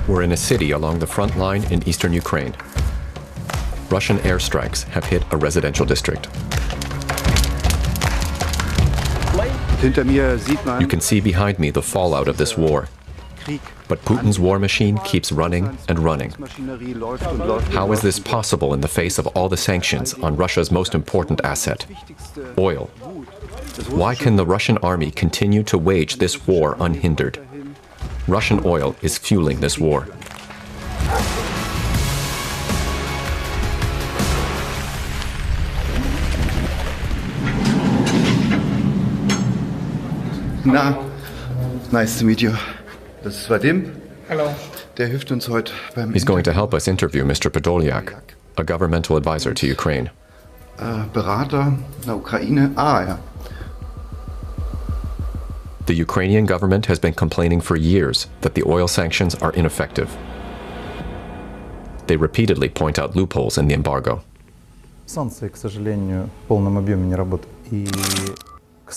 We're in a city along the front line in eastern Ukraine. Russian airstrikes have hit a residential district. You can see behind me the fallout of this war. But Putin's war machine keeps running and running. How is this possible in the face of all the sanctions on Russia's most important asset, oil? Why can the Russian army continue to wage this war unhindered? Russian oil is fueling this war. Nice to meet you. Das ist Vadim. Hello. Der hilft uns heute beim He's going to help us interview Mr. Podolyak, a governmental advisor to Ukraine. Berater der Ukraine. Ja. The Ukrainian government has been complaining for years that the oil sanctions are ineffective. They repeatedly point out loopholes in the embargo.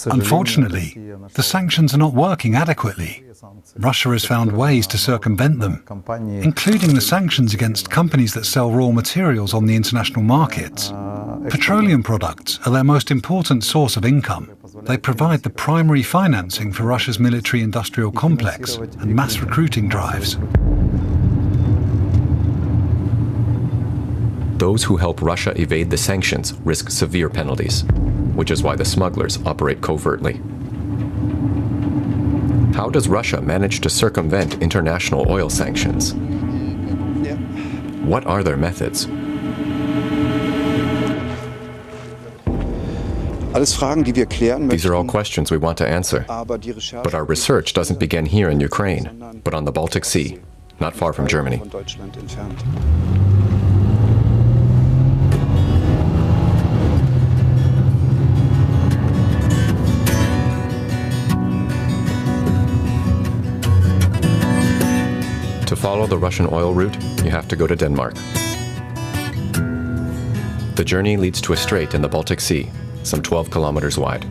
Unfortunately, the sanctions are not working adequately. Russia has found ways to circumvent them, including the sanctions against companies that sell raw materials on the international markets. Petroleum products are their most important source of income. They provide the primary financing for Russia's military-industrial complex and mass recruiting drives. Those who help Russia evade the sanctions risk severe penalties, which is why the smugglers operate covertly. How does Russia manage to circumvent international oil sanctions? What are their methods? These are all questions we want to answer. But our research doesn't begin here in Ukraine, but on the Baltic Sea, not far from Germany. To follow the Russian oil route, you have to go to Denmark. The journey leads to a strait in the Baltic Sea, some 12 kilometers wide.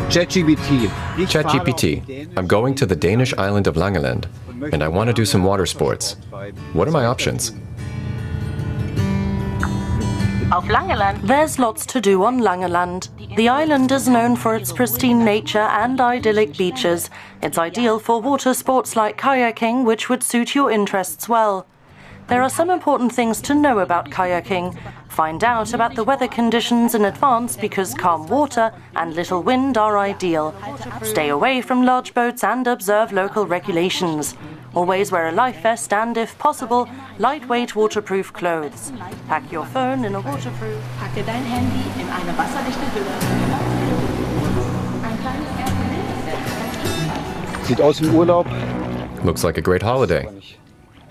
ChatGPT, I'm going to the Danish island of Langeland, and I want to do some water sports. What are my options? There's lots to do on Langeland. The island is known for its pristine nature and idyllic beaches. It's ideal for water sports like kayaking, which would suit your interests well. There are some important things to know about kayaking. Find out about the weather conditions in advance because calm water and little wind are ideal. Stay away from large boats and observe local regulations. Always wear a life vest and, if possible, lightweight waterproof clothes. Pack your phone in a waterproof. Packe dein Handy in eine wasserdichte Hülle. Ein kleines Erste-Hilfe-Set. Sieht aus wie Urlaub. Looks like a great holiday.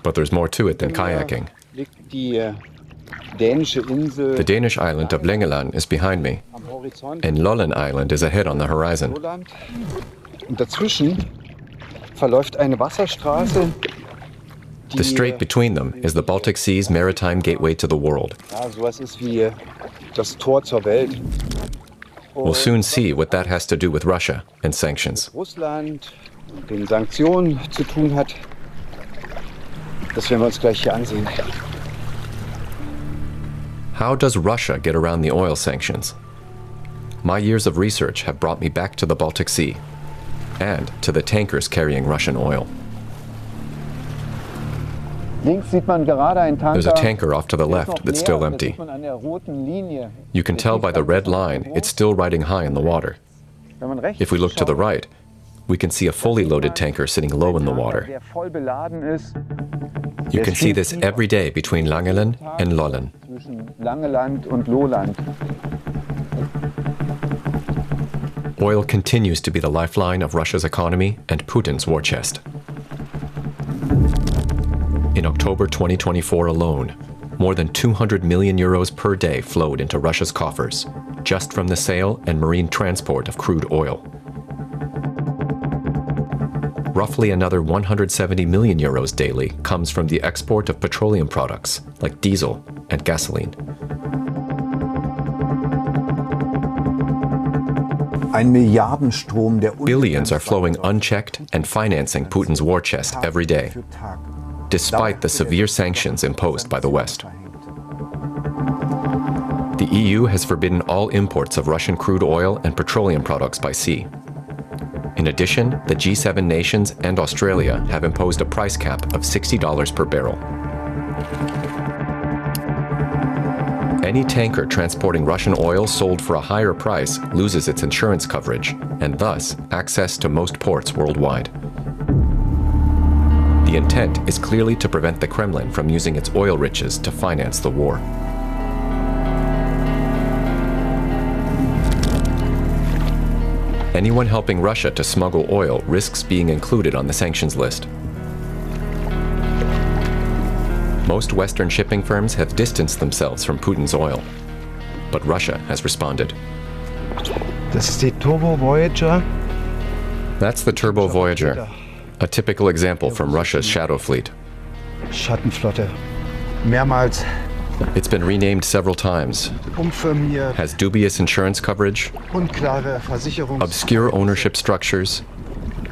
But there's more to it than kayaking. The Danish island of Langeland is behind me, and Lolland Island is ahead on the horizon. The strait between them is the Baltic Sea's maritime gateway to the world. We'll soon see what that has to do with Russia and sanctions. Das werden wir uns gleich hier ansehen. How does Russia get around the oil sanctions? My years of research have brought me back to the Baltic Sea and to the tankers carrying Russian oil. There's a tanker off to the left that's still empty. You can tell by the red line it's still riding high in the water. If we look to the right, we can see a fully loaded tanker sitting low in the water. You can see this every day between Langeland and Lolland. Oil continues to be the lifeline of Russia's economy and Putin's war chest. In October 2024 alone, more than 200 million euros per day flowed into Russia's coffers, just from the sale and marine transport of crude oil. Roughly another 170 million euros daily comes from the export of petroleum products like diesel and gasoline. Billions are flowing unchecked and financing Putin's war chest every day, despite the severe sanctions imposed by the West. The EU has forbidden all imports of Russian crude oil and petroleum products by sea. In addition, the G7 nations and Australia have imposed a price cap of $60 per barrel. Any tanker transporting Russian oil sold for a higher price loses its insurance coverage and thus access to most ports worldwide. The intent is clearly to prevent the Kremlin from using its oil riches to finance the war. Anyone helping Russia to smuggle oil risks being included on the sanctions list. Most Western shipping firms have distanced themselves from Putin's oil, but Russia has responded. Das ist die Turbo Voyager. That's the Turbo Voyager, a typical example from Russia's shadow fleet. Schattenflotte. Mehrmals It's been renamed several times, umfirmiert, has dubious insurance coverage, unklare Versicherungs- obscure ownership structures,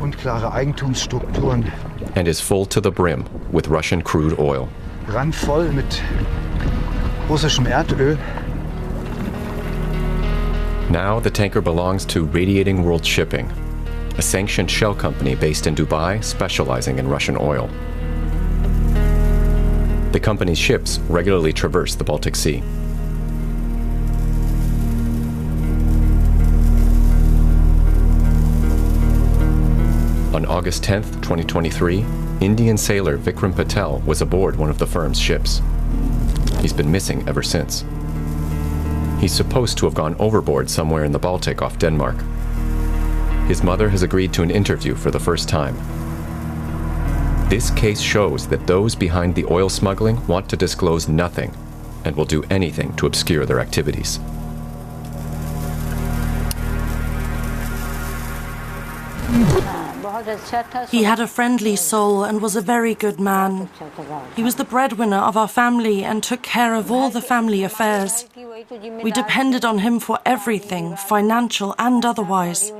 unklare Eigentumsstrukturen, and is full to the brim with Russian crude oil. randvoll mit russischem Erdöl. Now the tanker belongs to Radiating World Shipping, a sanctioned shell company based in Dubai specializing in Russian oil. The company's ships regularly traverse the Baltic Sea. On August 10, 2023, Indian sailor Vikram Patel was aboard one of the firm's ships. He's been missing ever since. He's supposed to have gone overboard somewhere in the Baltic off Denmark. His mother has agreed to an interview for the first time. This case shows that those behind the oil smuggling want to disclose nothing and will do anything to obscure their activities. He had a friendly soul and was a very good man. He was the breadwinner of our family and took care of all the family affairs. We depended on him for everything, financial and otherwise.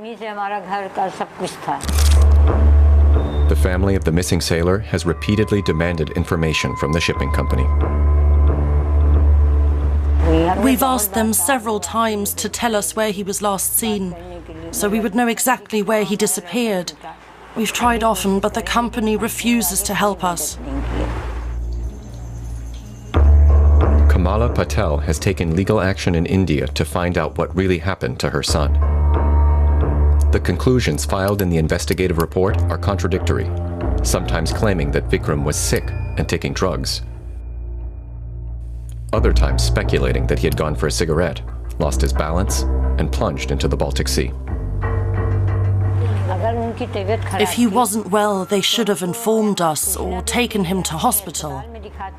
The family of the missing sailor has repeatedly demanded information from the shipping company. We've asked them several times to tell us where he was last seen, so we would know exactly where he disappeared. We've tried often, but the company refuses to help us. Kamala Patel has taken legal action in India to find out what really happened to her son. The conclusions filed in the investigative report are contradictory, sometimes claiming that Vikram was sick and taking drugs, other times speculating that he had gone for a cigarette, lost his balance, and plunged into the Baltic Sea. If he wasn't well, they should have informed us or taken him to hospital.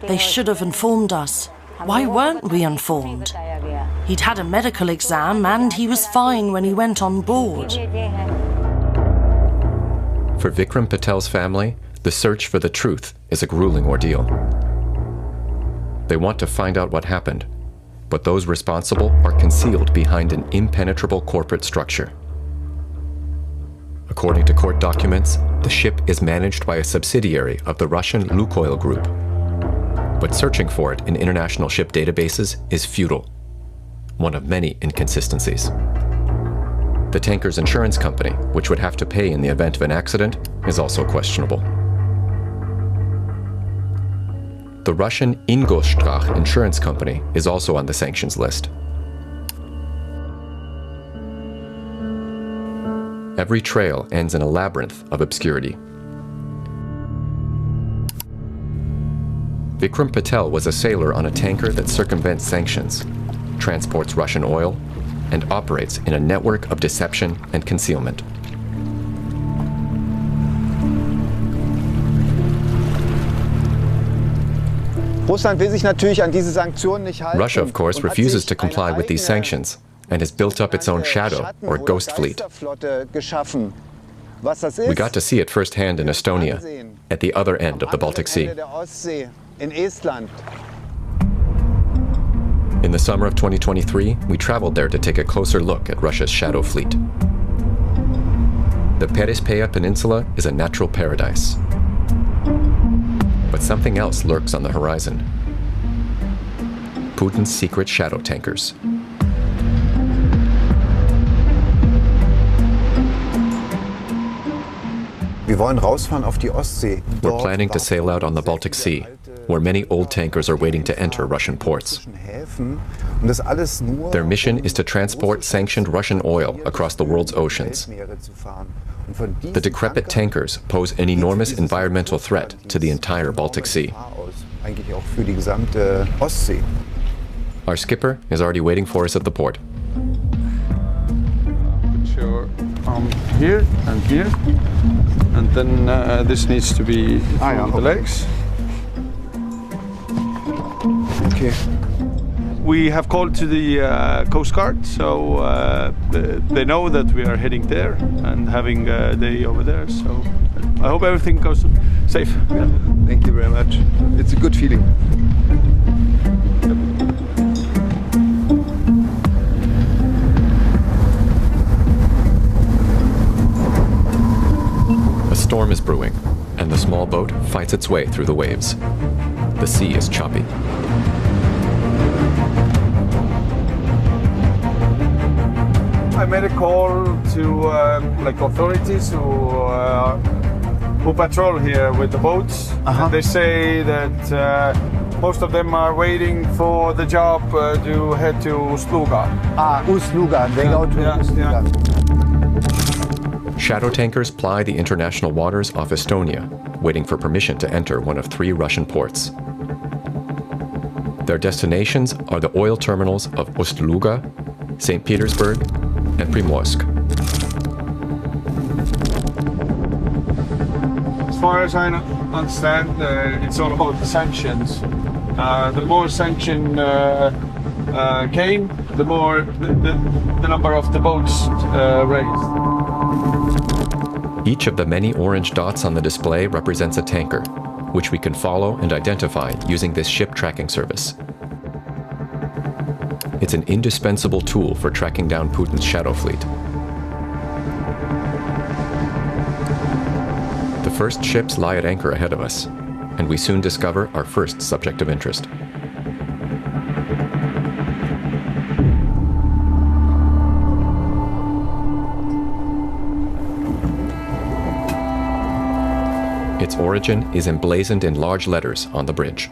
They should have informed us. Why weren't we informed? He'd had a medical exam and he was fine when he went on board. For Vikram Patel's family, the search for the truth is a grueling ordeal. They want to find out what happened, but those responsible are concealed behind an impenetrable corporate structure. According to court documents, the ship is managed by a subsidiary of the Russian Lukoil group. But searching for it in international ship databases is futile, one of many inconsistencies. The tanker's insurance company, which would have to pay in the event of an accident, is also questionable. The Russian Ingolstadt insurance company is also on the sanctions list. Every trail ends in a labyrinth of obscurity. Vikram Patel was a sailor on a tanker that circumvents sanctions, transports Russian oil, and operates in a network of deception and concealment. Russia, of course, refuses to comply with these sanctions and has built up its own shadow, or ghost fleet. We got to see it firsthand in Estonia, at the other end of the Baltic Sea. In the summer of 2023, we traveled there to take a closer look at Russia's shadow fleet. The Perespeya Peninsula is a natural paradise. But something else lurks on the horizon. Putin's secret shadow tankers. We're planning to sail out on the Baltic Sea, where many old tankers are waiting to enter Russian ports. Their mission is to transport sanctioned Russian oil across the world's oceans. The decrepit tankers pose an enormous environmental threat to the entire Baltic Sea. Our skipper is already waiting for us at the port. Sure. Here and here. And then this needs to be on the legs. Okay. We have called to the Coast Guard, so they know that we are heading there and having a day over there. So I hope everything goes safe. Yeah. Thank you very much. It's a good feeling. A storm is brewing, and the small boat fights its way through the waves. The sea is choppy. I made a call to authorities who patrol here with the boats. And they say that most of them are waiting for the job to head to Ustluga. Ustluga. They go to Ustluga. Shadow tankers ply the international waters off Estonia, waiting for permission to enter one of 3 Russian ports. Their destinations are the oil terminals of Ustluga, St. Petersburg, and Primorsk. As far as I understand, it's all about the sanctions. The more sanction came, the more the number of the boats raised. Each of the many orange dots on the display represents a tanker, which we can follow and identify using this ship tracking service. It's an indispensable tool for tracking down Putin's shadow fleet. The first ships lie at anchor ahead of us, and we soon discover our first subject of interest. Its origin is emblazoned in large letters on the bridge.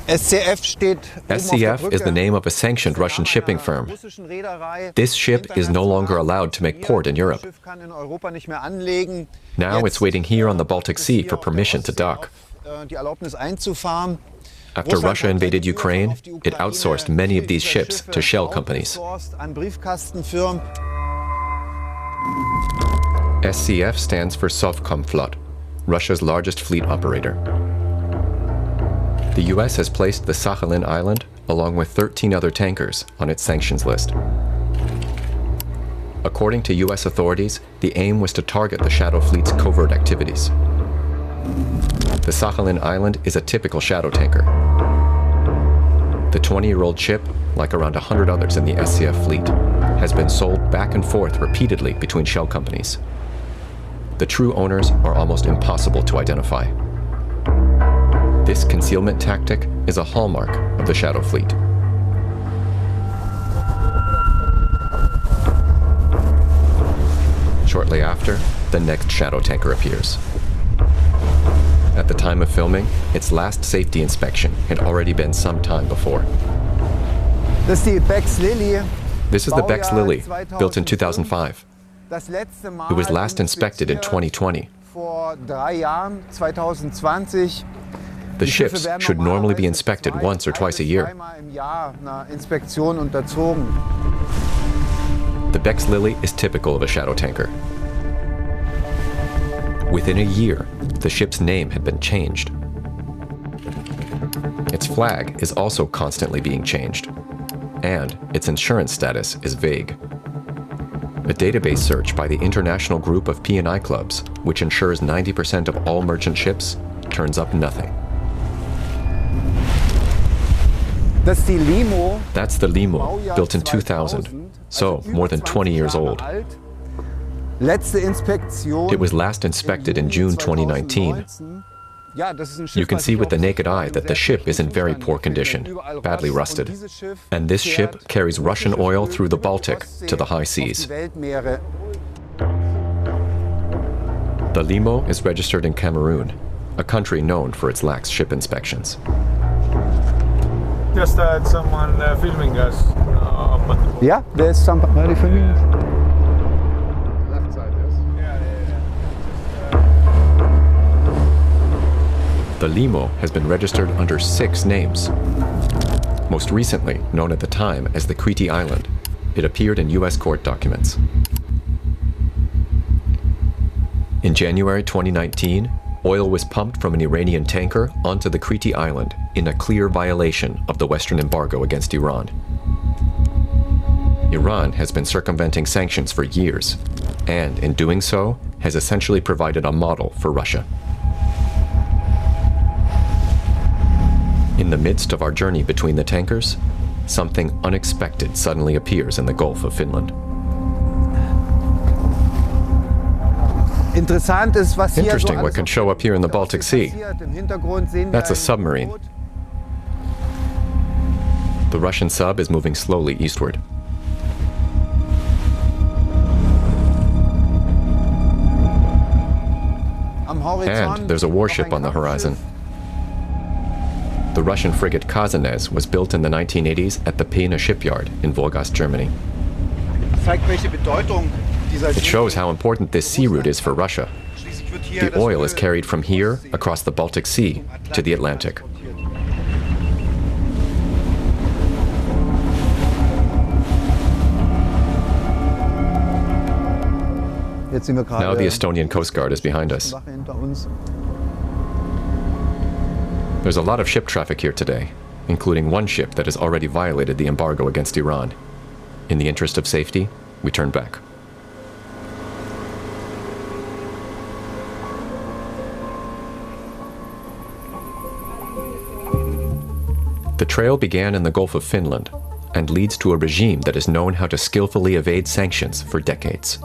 SCF is the name of a sanctioned Russian shipping firm. This ship is no longer allowed to make port in Europe. Now it's waiting here on the Baltic Sea for permission to dock. After Russia invaded Ukraine, it outsourced many of these ships to shell companies. SCF stands for Sovcomflot, Russia's largest fleet operator. The US has placed the Sakhalin Island, along with 13 other tankers, on its sanctions list. According to US authorities, the aim was to target the Shadow Fleet's covert activities. The Sakhalin Island is a typical shadow tanker. The 20-year-old ship, like around 100 others in the SCF fleet, has been sold back and forth repeatedly between shell companies. The true owners are almost impossible to identify. This concealment tactic is a hallmark of the Shadow Fleet. Shortly after, the next shadow tanker appears. At the time of filming, its last safety inspection had already been some time before. This is the Bex Lily, built in 2005. It was last inspected in 2020. The ships should normally be inspected once or twice a year. The Bex Lily is typical of a shadow tanker. Within a year, the ship's name had been changed. Its flag is also constantly being changed, and its insurance status is vague. A database search by the International Group of P&I Clubs, which insures 90% of all merchant ships, turns up nothing. That's the Limo, built in 2000, so more than 20 years old. It was last inspected in June 2019. You can see with the naked eye that the ship is in very poor condition, badly rusted. And this ship carries Russian oil through the Baltic to the high seas. The Limo is registered in Cameroon, a country known for its lax ship inspections. Just had someone filming us. Yeah, there's somebody filming. Left side, yes. The Limo has been registered under 6 names. Most recently, known at the time as the Crete Island, it appeared in US court documents. In January 2019, oil was pumped from an Iranian tanker onto the Crete Island in a clear violation of the Western embargo against Iran. Iran has been circumventing sanctions for years, and in doing so, has essentially provided a model for Russia. In the midst of our journey between the tankers, something unexpected suddenly appears in the Gulf of Finland. Interesting what can show up here in the Baltic Sea. That's a submarine. The Russian sub is moving slowly eastward. And there's a warship on the horizon. The Russian frigate Kazanez was built in the 1980s at the Peene shipyard in Wolgast, Germany. It shows how important this sea route is for Russia. The oil is carried from here across the Baltic Sea to the Atlantic. Now the Estonian Coast Guard is behind us. There's a lot of ship traffic here today, including one ship that has already violated the embargo against Iran. In the interest of safety, we turn back. The trail began in the Gulf of Finland and leads to a regime that has known how to skillfully evade sanctions for decades.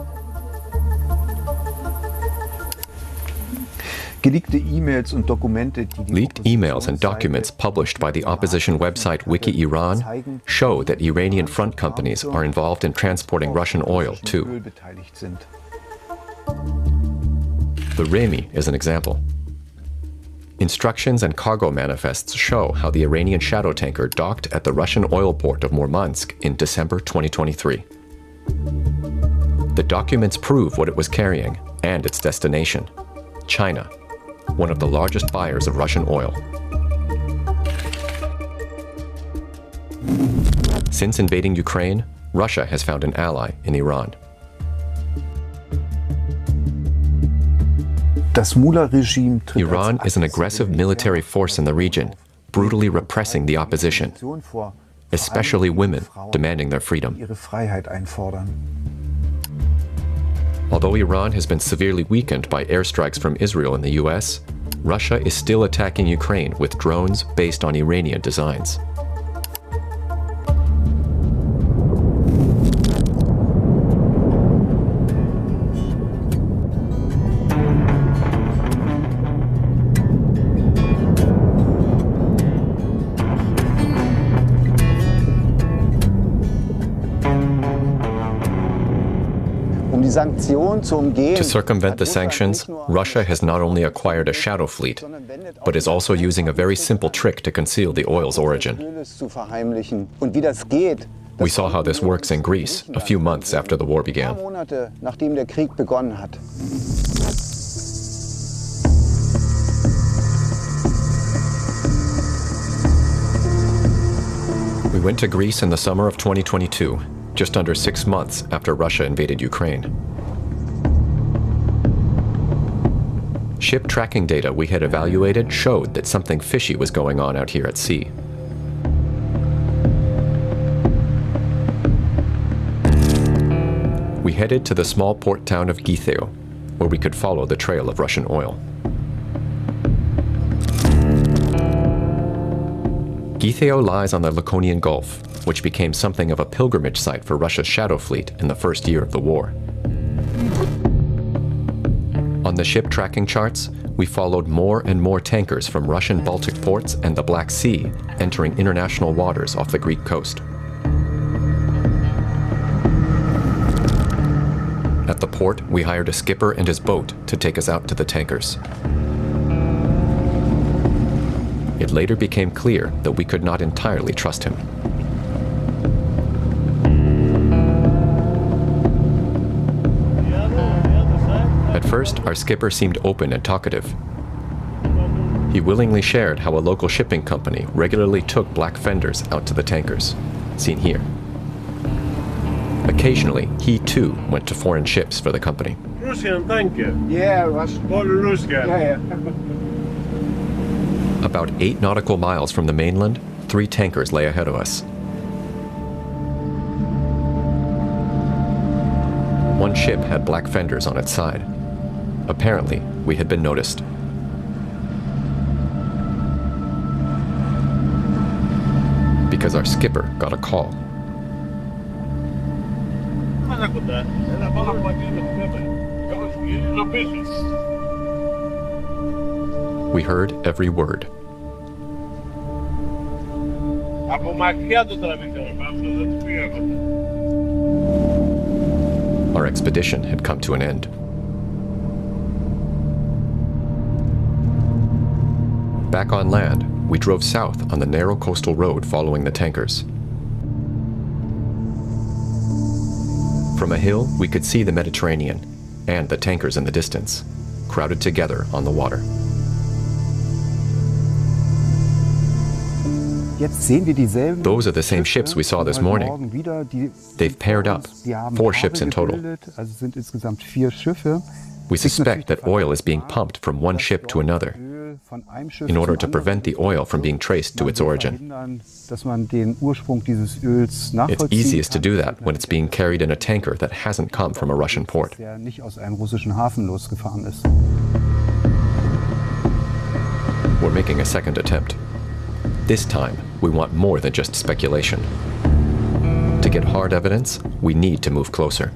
Leaked emails and documents published by the opposition website Wiki Iran show that Iranian front companies are involved in transporting Russian oil too. The Remi is an example. Instructions and cargo manifests show how the Iranian shadow tanker docked at the Russian oil port of Murmansk in December 2023. The documents prove what it was carrying and its destination, China, one of the largest buyers of Russian oil. Since invading Ukraine, Russia has found an ally in Iran. Iran is an aggressive military force in the region, brutally repressing the opposition, especially women demanding their freedom. Although Iran has been severely weakened by airstrikes from Israel and the US, Russia is still attacking Ukraine with drones based on Iranian designs. To circumvent the sanctions, Russia has not only acquired a shadow fleet, but is also using a very simple trick to conceal the oil's origin. We saw how this works in Greece a few months after the war began. We went to Greece in the summer of 2022, just under 6 months after Russia invaded Ukraine. Ship tracking data we had evaluated showed that something fishy was going on out here at sea. We headed to the small port town of Githeo, where we could follow the trail of Russian oil. Githeo lies on the Laconian Gulf, which became something of a pilgrimage site for Russia's shadow fleet in the first year of the war. On the ship tracking charts, we followed more and more tankers from Russian Baltic ports and the Black Sea entering international waters off the Greek coast. At the port, we hired a skipper and his boat to take us out to the tankers. It later became clear that we could not entirely trust him. At first, our skipper seemed open and talkative. He willingly shared how a local shipping company regularly took black fenders out to the tankers, seen here. Occasionally, he too went to foreign ships for the company. Russian tanker. Yeah, Russian. All Russian. Yeah. About 8 nautical miles from the mainland, 3 tankers lay ahead of us. One ship had black fenders on its side. Apparently, we had been noticed. Because our skipper got a call. We heard every word. Our expedition had come to an end. Back on land, we drove south on the narrow coastal road following the tankers. From a hill, we could see the Mediterranean and the tankers in the distance, crowded together on the water. Those are the same ships we saw this morning. They've paired up, 4 ships in total. We suspect that oil is being pumped from one ship to another in order to prevent the oil from being traced to its origin. It's easiest to do that when it's being carried in a tanker that hasn't come from a Russian port. We're making a second attempt. This time, we want more than just speculation. To get hard evidence, we need to move closer.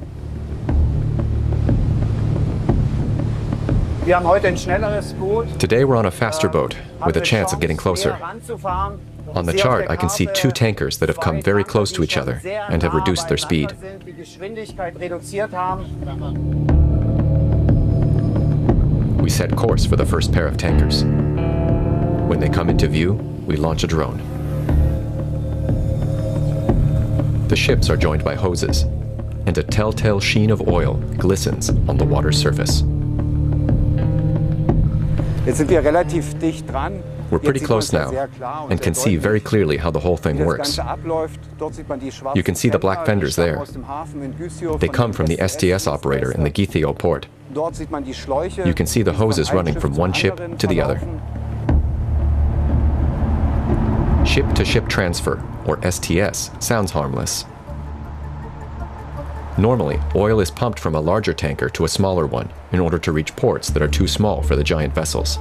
Today we're on a faster boat, with a chance of getting closer. On the chart, I can see 2 tankers that have come very close to each other and have reduced their speed. We set course for the first pair of tankers. When they come into view, we launch a drone. The ships are joined by hoses, and a telltale sheen of oil glistens on the water's surface. We're pretty close now, and can see very clearly how the whole thing works. You can see the black fenders there. They come from the STS operator in the Githio port. You can see the hoses running from one ship to the other. Ship-to-ship transfer, or STS, sounds harmless. Normally, oil is pumped from a larger tanker to a smaller one in order to reach ports that are too small for the giant vessels.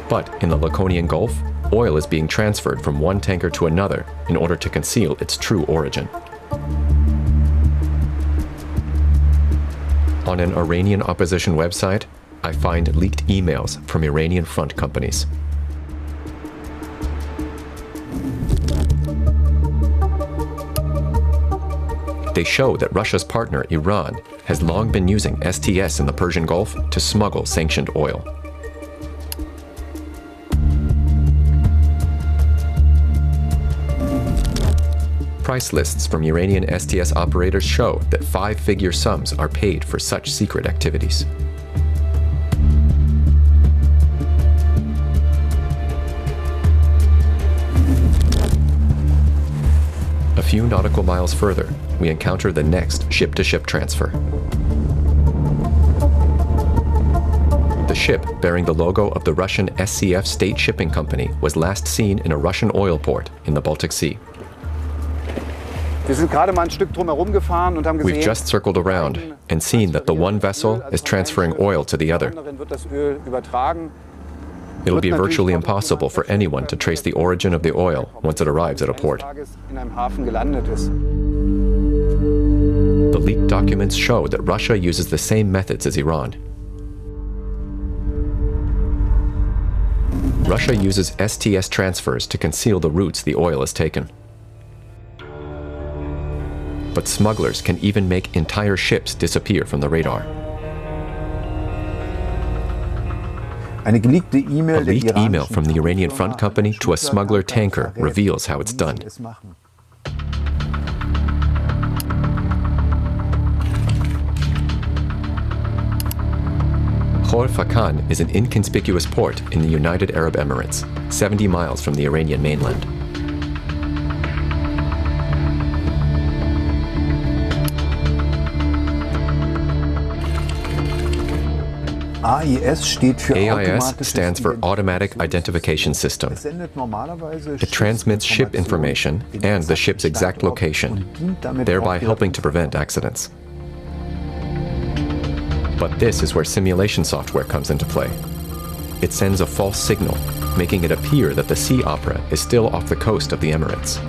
But in the Laconian Gulf, oil is being transferred from one tanker to another in order to conceal its true origin. On an Iranian opposition website, I find leaked emails from Iranian front companies. They show that Russia's partner, Iran, has long been using STS in the Persian Gulf to smuggle sanctioned oil. Price lists from Iranian STS operators show that 5-figure sums are paid for such secret activities. A few nautical miles further, we encounter the next ship-to-ship transfer. The ship bearing the logo of the Russian SCF State Shipping Company was last seen in a Russian oil port in the Baltic Sea. We've just circled around and seen that the one vessel is transferring oil to the other. It'll be virtually impossible for anyone to trace the origin of the oil once it arrives at a port. The The leaked documents show that Russia uses the same methods as Iran. Russia uses STS transfers to conceal the routes the oil is taken. But smugglers can even make entire ships disappear from the radar. A leaked email from the Iranian front company to a smuggler tanker reveals how it's done. Khor Fakkan is an inconspicuous port in the United Arab Emirates, 70 miles from the Iranian mainland. AIS stands for Automatic Identification System. It transmits ship information and the ship's exact location, thereby helping to prevent accidents. But this is where simulation software comes into play. It sends a false signal, making it appear that the sea opera is still off the coast of the Emirates.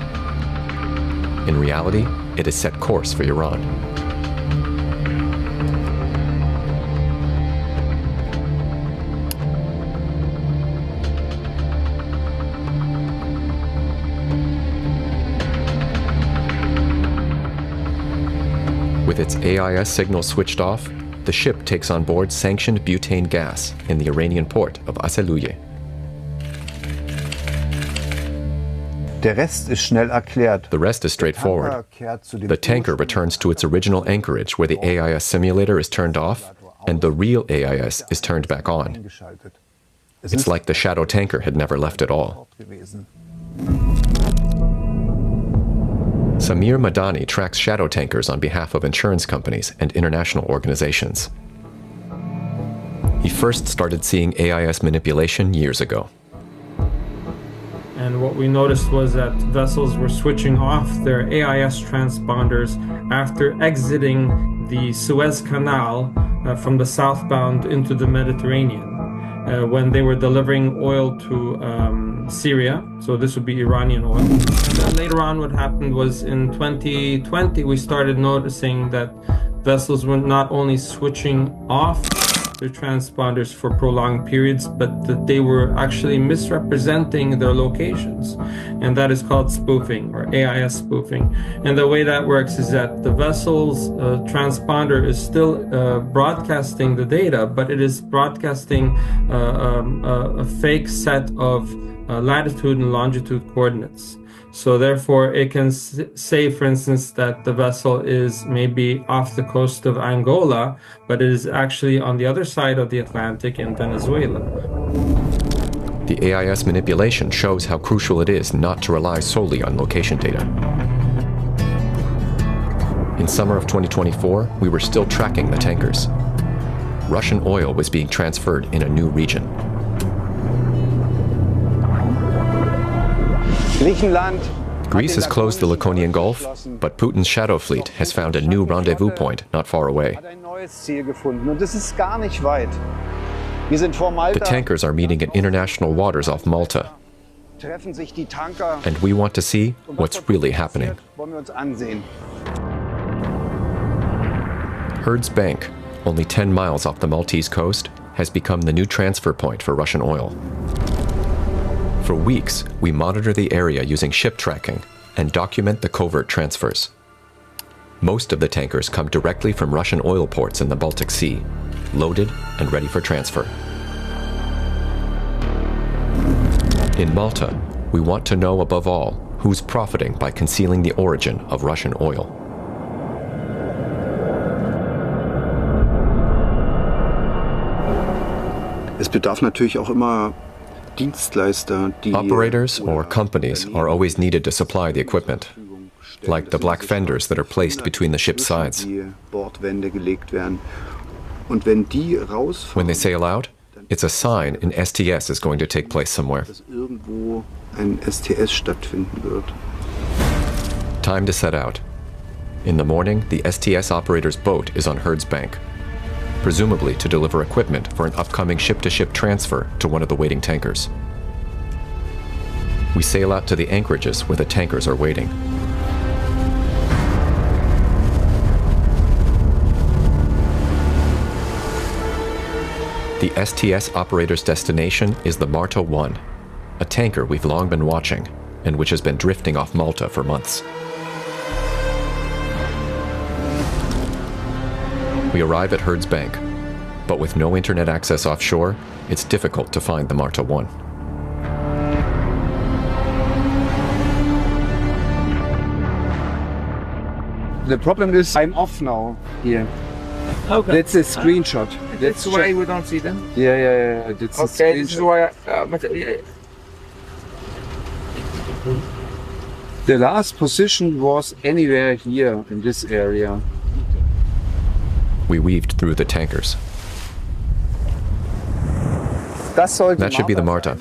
In reality, it has set course for Iran. With its AIS signal switched off, the ship takes on board sanctioned butane gas in the Iranian port of Asaluye. The rest is straightforward. The tanker returns to its original anchorage where the AIS simulator is turned off and the real AIS is turned back on. It's like the shadow tanker had never left at all. Samir Madani tracks shadow tankers on behalf of insurance companies and international organizations. He first started seeing AIS manipulation years ago. And what we noticed was that vessels were switching off their AIS transponders after exiting the Suez Canal from the southbound into the Mediterranean when they were delivering oil to Syria. So this would be Iranian oil. Then later on, what happened was in 2020, we started noticing that vessels were not only switching off their transponders for prolonged periods, but that they were actually misrepresenting their locations. And that is called spoofing, or AIS spoofing. And the way that works is that the vessel's transponder is still broadcasting the data, but it is broadcasting a fake set of latitude and longitude coordinates. So therefore, it can say, for instance, that the vessel is maybe off the coast of Angola, but it is actually on the other side of the Atlantic in Venezuela. The AIS manipulation shows how crucial it is not to rely solely on location data. In summer of 2024, we were still tracking the tankers. Russian oil was being transferred in a new region. Greece has closed the Laconian Gulf, but Putin's shadow fleet has found a new rendezvous point not far away. The tankers are meeting in international waters off Malta, and we want to see what's really happening. Herd's Bank, only 10 miles off the Maltese coast, has become the new transfer point for Russian oil. For weeks, we monitor the area using ship tracking and document the covert transfers. Most of the tankers come directly from Russian oil ports in the Baltic Sea, loaded and ready for transfer. In Malta, we want to know above all who's profiting by concealing the origin of Russian oil. Es bedarf natürlich auch immer Operators or companies are always needed to supply the equipment, like the black fenders that are placed between the ship's sides. When they sail out, it's a sign an STS is going to take place somewhere. Time to set out. In the morning, the STS operator's boat is on Herd's Bank, presumably to deliver equipment for an upcoming ship-to-ship transfer to one of the waiting tankers. We sail out to the anchorages where the tankers are waiting. The STS operator's destination is the Marta 1, a tanker we've long been watching and which has been drifting off Malta for months. We arrive at Herd's Bank, but with no internet access offshore, it's difficult to find the Marta 1. The problem is I'm off now here. Okay. That's a screenshot. That's why we don't see them. Yeah. That's Okay, a this is screenshot. why. The last position was anywhere here in this area. We weaved through the tankers. That should be the Marta.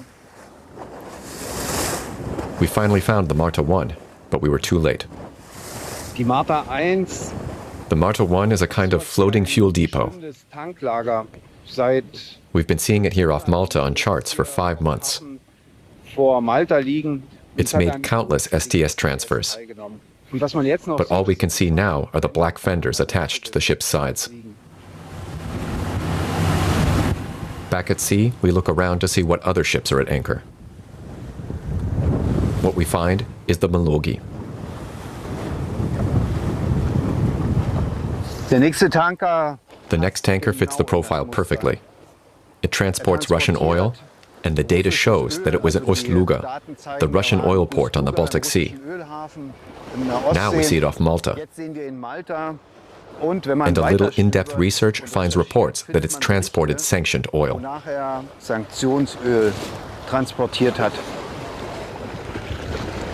We finally found the Marta 1, but we were too late. Die Marta 1. The Marta 1 is a kind of floating fuel depot. Seit We've been seeing it here off Malta on charts for 5 months. vor Malta liegen. It's made countless STS transfers, Und was man jetzt noch but all we can see now are the black fenders attached to the ship's sides. Back at sea, we look around to see what other ships are at anchor. What we find is the Melogi. Der nächste Tanker. The next tanker fits the profile perfectly. It transports Russian oil, and the data shows that it was at Ust-Luga, the Russian oil port on the Baltic Sea. Now we see it off Malta. And a little in-depth research finds reports that it's transported sanctioned oil.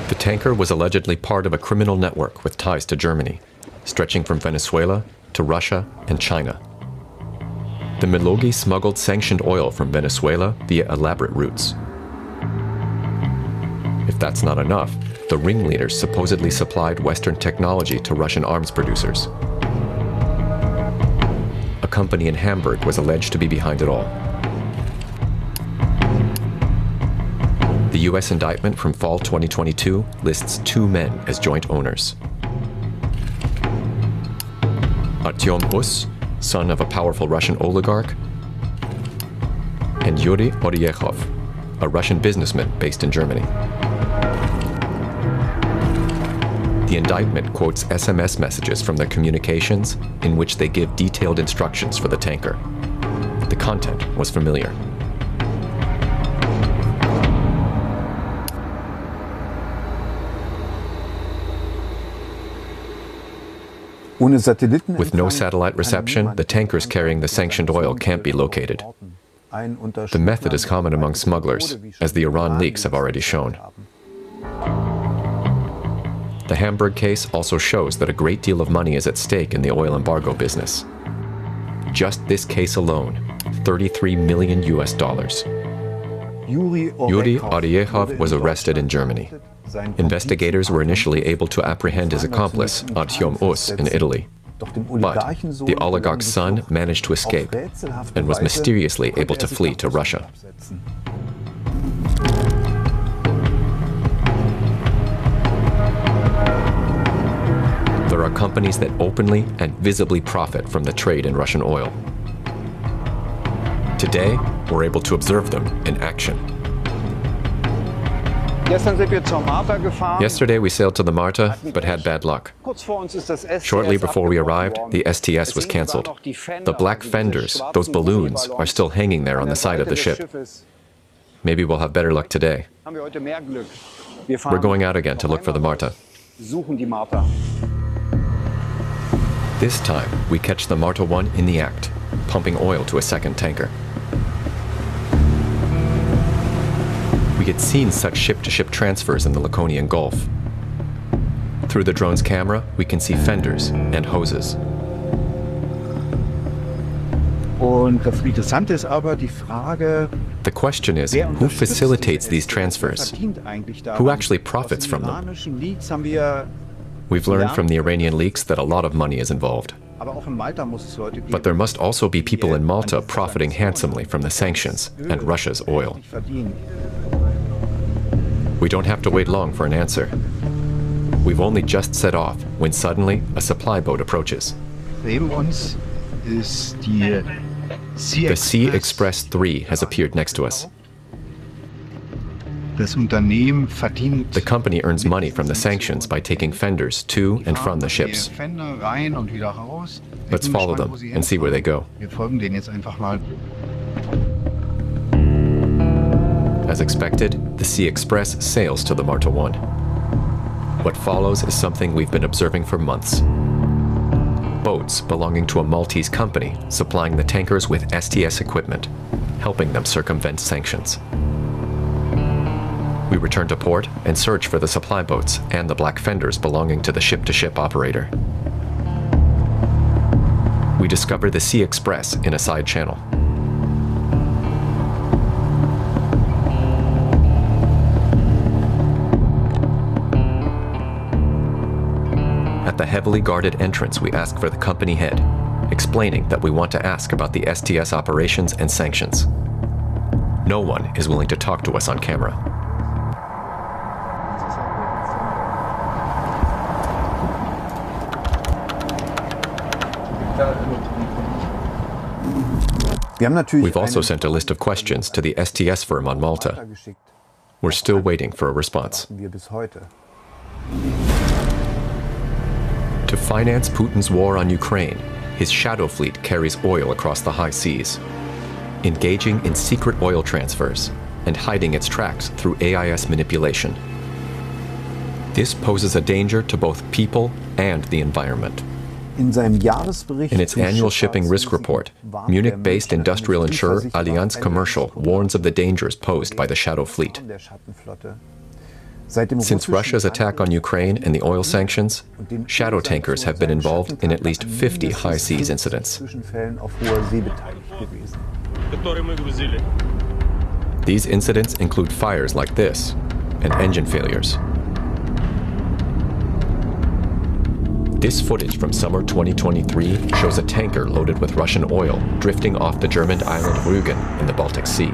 The tanker was allegedly part of a criminal network with ties to Germany, stretching from Venezuela to Russia and China. The Melogi smuggled sanctioned oil from Venezuela via elaborate routes. If that's not enough, the ringleaders supposedly supplied Western technology to Russian arms producers. A company in Hamburg was alleged to be behind it all. The US indictment from fall 2022 lists 2 men as joint owners. Artyom Us, son of a powerful Russian oligarch, and Yuri Oryechov, a Russian businessman based in Germany. The indictment quotes SMS messages from their communications in which they give detailed instructions for the tanker. The content was familiar. With no satellite reception, the tankers carrying the sanctioned oil can't be located. The method is common among smugglers, as the Iran leaks have already shown. The Hamburg case also shows that a great deal of money is at stake in the oil embargo business. Just this case alone, $33 million US. Yuri Oryechov was arrested in Germany. Investigators were initially able to apprehend his accomplice, Artyom Us, in Italy. But the oligarch's son managed to escape and was mysteriously able to flee to Russia. There are companies that openly and visibly profit from the trade in Russian oil. Today, we're able to observe them in action. Yesterday we sailed to the Marta, but had bad luck. Shortly before we arrived, the STS was cancelled. The black fenders, those balloons, are still hanging there on the side of the ship. Maybe we'll have better luck today. We're going out again to look for the Marta. This time, we catch the Marta 1 in the act, pumping oil to a second tanker. We had seen such ship-to-ship transfers in the Laconian Gulf. Through the drone's camera, we can see fenders and hoses. The question is, who facilitates these transfers? Who actually profits from them? We've learned from the Iranian leaks that a lot of money is involved. But there must also be people in Malta profiting handsomely from the sanctions and Russia's oil. We don't have to wait long for an answer. We've only just set off when suddenly a supply boat approaches. Neben uns ist die The Sea Express 3 has appeared next to us. The company earns money from the sanctions by taking fenders to and from the ships. Let's follow them and see where they go. As expected, the Sea Express sails to the Marta 1. What follows is something we've been observing for months. Boats belonging to a Maltese company supplying the tankers with STS equipment, helping them circumvent sanctions. We return to port and search for the supply boats and the black fenders belonging to the ship-to-ship operator. We discover the Sea Express in a side channel. At the heavily guarded entrance, we ask for the company head, explaining that we want to ask about the STS operations and sanctions. No one is willing to talk to us on camera. We've also sent a list of questions to the STS firm on Malta. We're still waiting for a response. To finance Putin's war on Ukraine, his shadow fleet carries oil across the high seas, engaging in secret oil transfers and hiding its tracks through AIS manipulation. This poses a danger to both people and the environment. In its annual shipping risk report, Munich-based industrial insurer Allianz Commercial warns of the dangers posed by the shadow fleet. Since Russia's attack on Ukraine and the oil sanctions, shadow tankers have been involved in at least 50 high seas incidents. These incidents include fires like this and engine failures. This footage from summer 2023 shows a tanker loaded with Russian oil drifting off the German island Rügen in the Baltic Sea.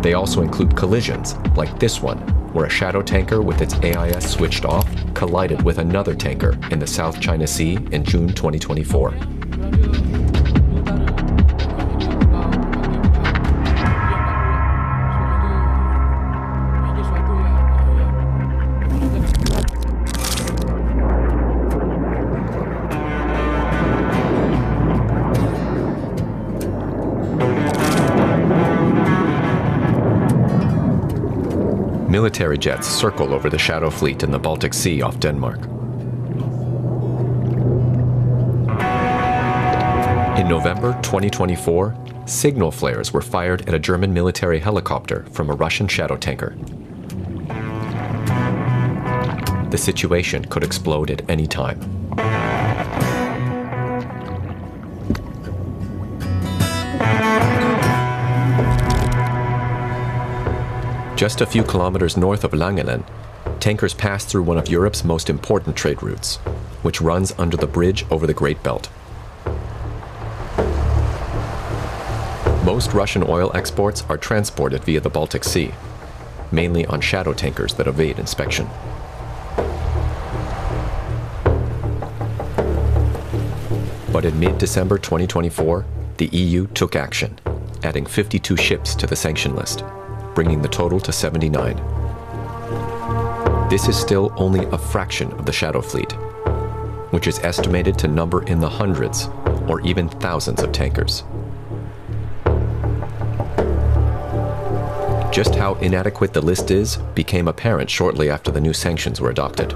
They also include collisions, like this one, where a shadow tanker with its AIS switched off collided with another tanker in the South China Sea in June 2024. Military jets circle over the shadow fleet in the Baltic Sea off Denmark. In November 2024, signal flares were fired at a German military helicopter from a Russian shadow tanker. The situation could explode at any time. Just a few kilometers north of Langelen, tankers pass through one of Europe's most important trade routes, which runs under the bridge over the Great Belt. Most Russian oil exports are transported via the Baltic Sea, mainly on shadow tankers that evade inspection. But in mid-December 2024, the EU took action, adding 52 ships to the sanction list, bringing the total to 79. This is still only a fraction of the shadow fleet, which is estimated to number in the hundreds or even thousands of tankers. Just how inadequate the list is became apparent shortly after the new sanctions were adopted.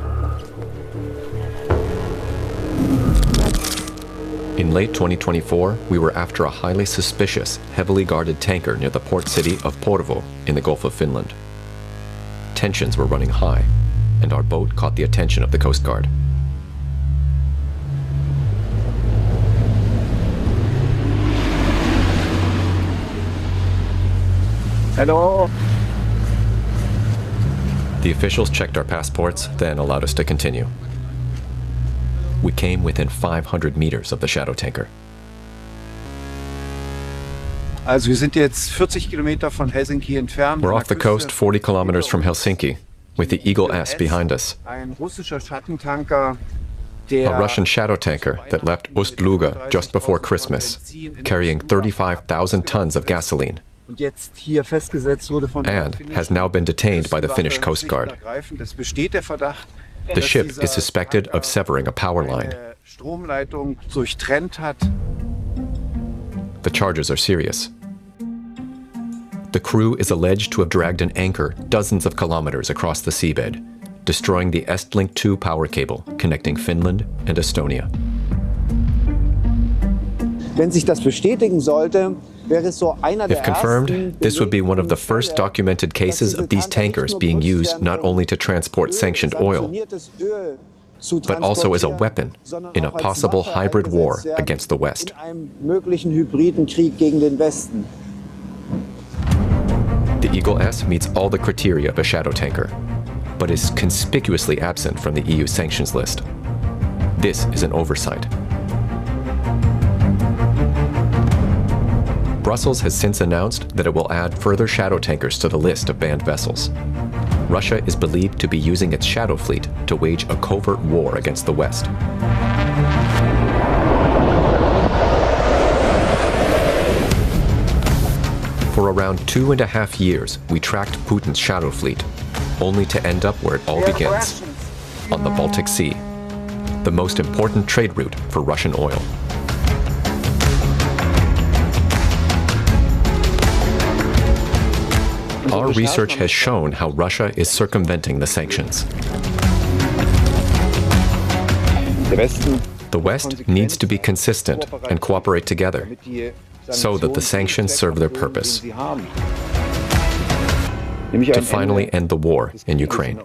In late 2024, we were after a highly suspicious, heavily guarded tanker near the port city of Porvoo in the Gulf of Finland. Tensions were running high, and our boat caught the attention of the Coast Guard. Hello. The officials checked our passports, then allowed us to continue. We came within 500 meters of the shadow tanker. Also wir sind jetzt 40 Kilometer von Helsinki entfernt. We're off the coast 40 kilometers from Helsinki, with the Eagle S behind us. Ein russischer Schattentanker A Russian shadow tanker that left Ust-Luga just before Christmas, carrying 35,000 tons of gasoline, and has now been detained by the Finnish Coast Guard. The ship is suspected of severing a power line. The charges are serious. The crew is alleged to have dragged an anchor dozens of kilometers across the seabed, destroying the Estlink 2 power cable connecting Finland and Estonia. If confirmed, this would be one of the first documented cases of these tankers being used not only to transport sanctioned oil, but also as a weapon in a possible hybrid war against the West. The Eagle S meets all the criteria of a shadow tanker, but is conspicuously absent from the EU sanctions list. This is an oversight. Brussels has since announced that it will add further shadow tankers to the list of banned vessels. Russia is believed to be using its shadow fleet to wage a covert war against the West. For around 2.5 years, we tracked Putin's shadow fleet, only to end up where it all begins, on the Baltic Sea, the most important trade route for Russian oil. Our research has shown how Russia is circumventing the sanctions. The West needs to be consistent and cooperate together so that the sanctions serve their purpose, to finally end the war in Ukraine.